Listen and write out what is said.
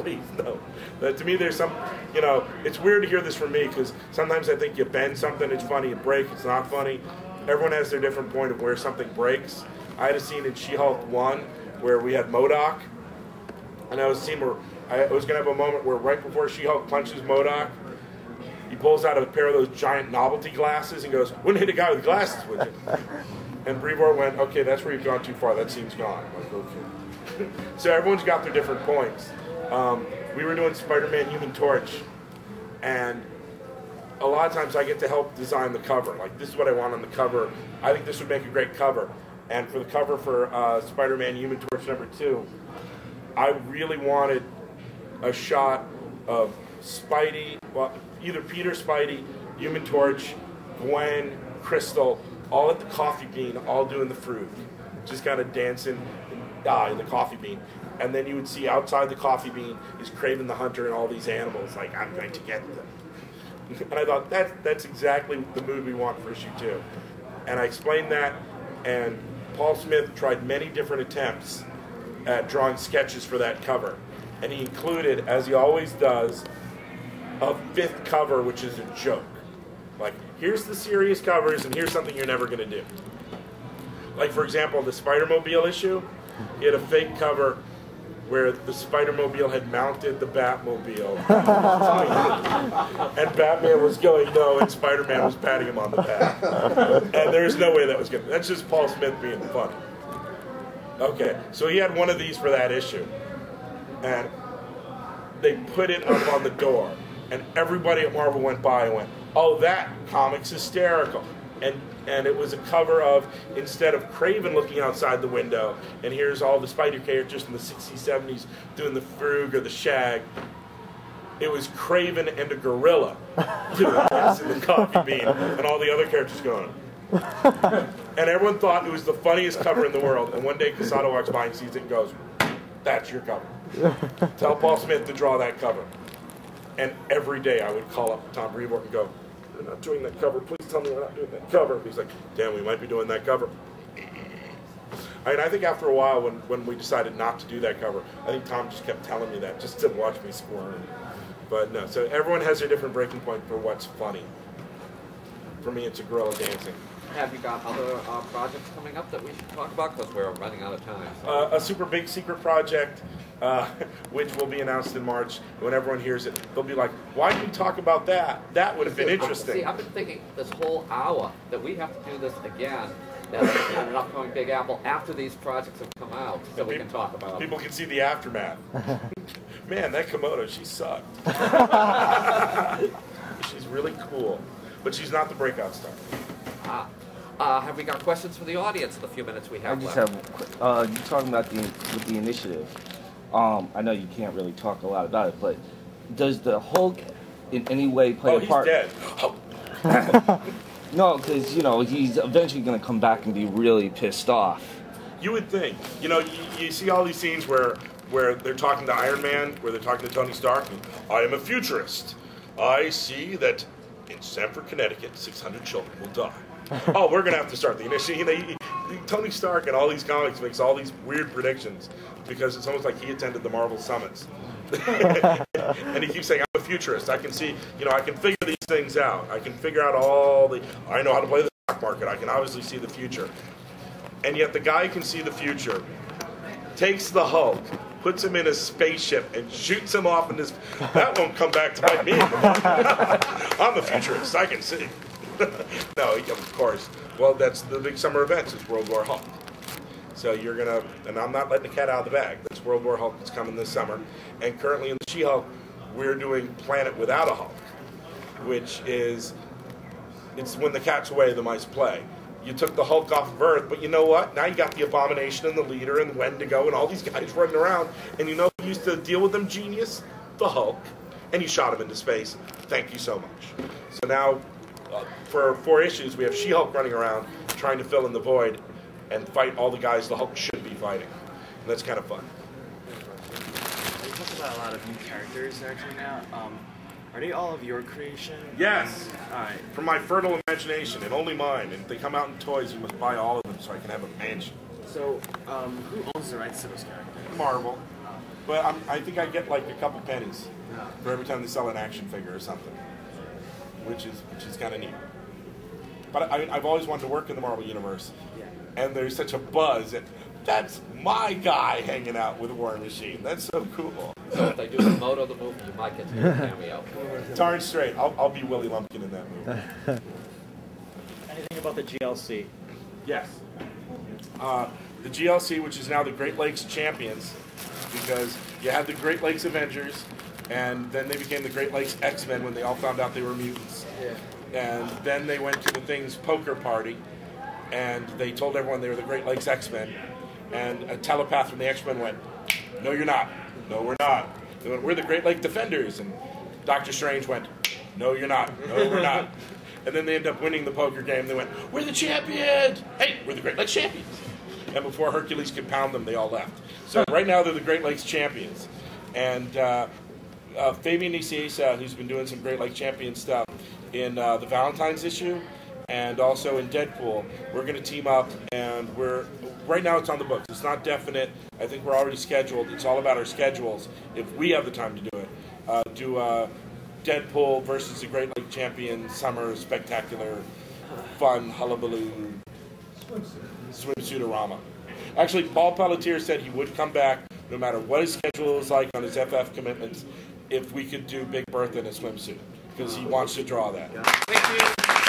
please, no. But to me, there's some, you know, it's weird to hear this from me because sometimes I think you bend something, it's funny, you break, it's not funny. Everyone has their different point of where something breaks. I had a scene in She-Hulk 1 where we had MODOK, and I was seeing where I was going to have a moment where right before She-Hulk punches MODOK, he pulls out a pair of those giant novelty glasses and goes, "Wouldn't hit a guy with glasses, would you?" And Brevoort went, "Okay, that's where you've gone too far. That scene's gone." I'm like, okay. So everyone's got their different points. We were doing Spider-Man Human Torch, and a lot of times I get to help design the cover. Like, this is what I want on the cover. I think this would make a great cover. And for the cover for Spider-Man Human Torch #2, I really wanted a shot of Spidey, well, either Peter, Spidey, Human Torch, Gwen, Crystal, all at the coffee bean, all doing the fruit. Just kind of dancing in the coffee bean. And then you would see outside the coffee bean is Kraven the Hunter and all these animals, like, I'm going to get them. And I thought, that's exactly the mood we want for issue 2. And I explained that, and Paul Smith tried many different attempts at drawing sketches for that cover. And he included, as he always does, a 5th cover, which is a joke. Like, here's the serious covers, and here's something you're never going to do. Like, for example, the Spider-Mobile issue, he had a fake cover where the Spider-Mobile had mounted the Batmobile. And Batman was going no, and Spider-Man was patting him on the back. And there's no way that was good. That's just Paul Smith being funny. Okay, so he had one of these for that issue. And they put it up on the door. And everybody at Marvel went by and went, "Oh, that comic's hysterical." And it was a cover of, instead of Kraven looking outside the window, and here's all the Spider characters from the 60s, 70s doing the Frug or the Shag, it was Kraven and a gorilla doing this in the coffee bean, and all the other characters going. And everyone thought it was the funniest cover in the world, and one day Casado walks by and sees it and goes, "That's your cover. Tell Paul Smith to draw that cover." And every day I would call up Tom Brevoort and go, "We're not doing that cover. Please tell me we're not doing that cover." He's like, "Damn, we might be doing that cover." I think after a while, when we decided not to do that cover, I think Tom just kept telling me that just to watch me squirm. But no, so everyone has their different breaking point for what's funny. For me, it's a gorilla dancing. Have you got other projects coming up that we should talk about? Because we're running out of time. So. A super big secret project, which will be announced in March. When everyone hears it, they'll be like, "Why didn't you talk about that? That would have been interesting." See, I've been thinking this whole hour that we have to do this again at an upcoming Big Apple after these projects have come out, so we can talk about them. People can see the aftermath. Man, that Komodo, she sucked. She's really cool, but she's not the breakout star. Have we got questions for the audience in the few minutes we have I just left? have, you're talking about the initiative. I know you can't really talk a lot about it, but does the Hulk in any way play a part? Oh, he's dead. No, because, you know, he's eventually going to come back and be really pissed off. You would think. You know, you see all these scenes where they're talking to Iron Man, where they're talking to Tony Stark, and, "I am a futurist. I see that in Stamford, Connecticut, 600 children will die." Oh, we're going to have to start the initiative. You know, Tony Stark in all these comics makes all these weird predictions because it's almost like he attended the Marvel summits. And he keeps saying, "I'm a futurist. I can see, you know, I can figure these things out. I can figure out I know how to play the stock market. I can obviously see the future." And yet the guy can see the future, takes the Hulk, puts him in a spaceship, and shoots him off in this. That won't come back to bite me. I'm a futurist. I can see. No, of course. Well, that's the big summer events. It's World War Hulk. So you're going to, and I'm not letting the cat out of the bag. That's World War Hulk that's coming this summer. And currently in the She-Hulk, we're doing Planet Without a Hulk, which is, it's when the cat's away, the mice play. You took the Hulk off of Earth, but you know what? Now you got the Abomination and the Leader and Wendigo and all these guys running around. And you know who used to deal with them, genius? The Hulk. And you shot him into space. Thank you so much. So now, for 4 issues, we have She-Hulk running around trying to fill in the void and fight all the guys the Hulk should be fighting. And that's kind of fun. You talked about a lot of new characters that are coming out. Are they all of your creation? Yes. All right. From my fertile imagination and only mine. And if they come out in toys, you must buy all of them so I can have a mansion. So, who owns the rights to those characters? Marvel. But I think I get like a couple pennies for every time they sell an action figure or something, which is kind of neat. But I've always wanted to work in the Marvel Universe, and there's such a buzz. And that's my guy hanging out with War Machine. That's so cool. So if they do the Moto the movie, you might get to do a cameo. Darn straight. I'll be Willie Lumpkin in that movie. Anything about the GLC? Yes. The GLC, which is now the Great Lakes Champions, because you had the Great Lakes Avengers, and then they became the Great Lakes X-Men when they all found out they were mutants. Yeah. And then they went to the Thing's poker party, and they told everyone they were the Great Lakes X-Men. And a telepath from the X-Men went, "No, you're not. No, we're not." They went, "We're the Great Lake Defenders." And Doctor Strange went, "No, you're not. No, we're not." And then they ended up winning the poker game. They went, "We're the champions. Hey, we're the Great Lakes Champions." And before Hercules could pound them, they all left. So right now they're the Great Lakes Champions. And Fabian Nicieza, who's been doing some Great Lakes Champion stuff in the Valentine's issue and also in Deadpool, we're going to team up, and right now it's on the books. It's not definite. I think we're already scheduled. It's all about our schedules, if we have the time to do it. Do Deadpool versus the Great Lake Champion Summer Spectacular Fun Hullabaloo Swimsuit-orama. Actually, Paul Pelletier said he would come back no matter what his schedule is like on his FF commitments if we could do Big Bertha in a swimsuit, because he wants to draw that. Thank you.